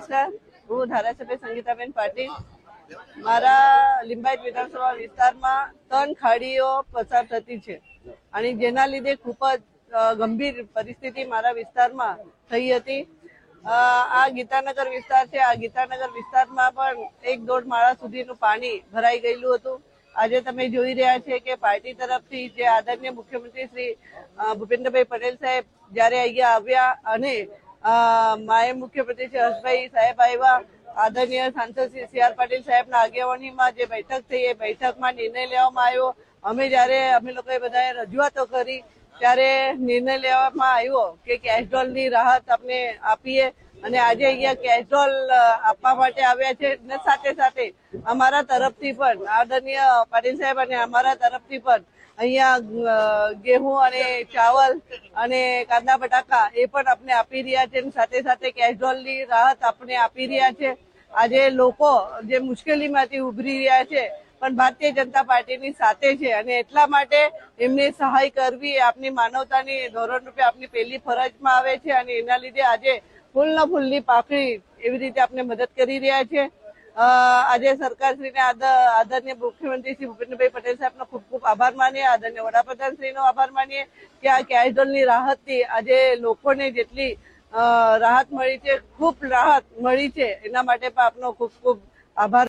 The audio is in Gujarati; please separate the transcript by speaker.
Speaker 1: નમસ્કાર, હું ધારાસભ્ય સંગીતાબેન પાટીલ. મારા લિંબાયત વિધાનસભા વિસ્તારમાં 3 ખાડીઓ પસાર થતી છે અને જેના લીધે ખૂબ જ ગંભીર પરિસ્થિતિ મારા વિસ્તારમાં થઈ હતી. આ ગીતાનગર વિસ્તાર છે. આ ગીતાનગર વિસ્તારમાં પણ 1-1.5 માળા સુધીનું પાણી ભરાઈ ગયેલું હતું. આજે તમે જોઈ રહ્યા છે કે પાર્ટી તરફથી જે આદરણીય મુખ્યમંત્રી શ્રી ભૂપેન્દ્રભાઈ પટેલ સાહેબ જ્યારે અહીંયા આવ્યા અને નાયબ મુખ્યમંત્રી શ્રી હર્ષભાઈ સાહેબ આવ્યા, આદરણીય સાંસદ શ્રી CR પાટીલ સાહેબના આગેવાનીમાં જે બેઠક થઈ એ બેઠકમાં નિર્ણય લેવામાં આવ્યો. અમે લોકોએ બધાએ રજૂઆતો કરી ત્યારે નિર્ણય લેવામાં આવ્યો કે કેશડોલની રાહત આપણે આપીએ અને આજે અહીંયા કેશડોલ આપવા માટે આવ્યા છે અને સાથે સાથે અમારા તરફથી પણ આદરણીય પાટીલ સાહેબ અને અમારા તરફથી પણ અહીંયા ઘઉં અને ચાવલ અને કાંદા બટાકા એ પણ આપણે આપી રહ્યા છે અને સાથે સાથે કેશડોલની રાહત આપણે આપી રહ્યા છે. આજે લોકો જે મુશ્કેલીમાંથી ઉભરી રહ્યા છે પણ ભારતીય જનતા પાર્ટીની સાથે છે અને એટલા માટે એમને સહાય કરવી આપની માનવતાની ધોરણ રૂપે આપની પહેલી ફરજમાં આવે છે અને એના લીધે આજે ફૂલના ફૂલની પાકડી એવી રીતે આપણે મદદ કરી રહ્યા છે. આજે સરકારશ્રીને આદરણીય મુખ્યમંત્રી શ્રી ભૂપેન્દ્રભાઈ પટેલ સાહેબનો ખૂબ ખૂબ આભાર માનીએ, આદરણીય વડાપ્રધાન શ્રીનો આભાર માનીએ કે આ કેશડોલની રાહતથી આજે લોકોને જેટલી રાહત મળી છે, ખૂબ રાહત મળી છે, એના માટે પણ આપનો ખૂબ ખૂબ આભાર.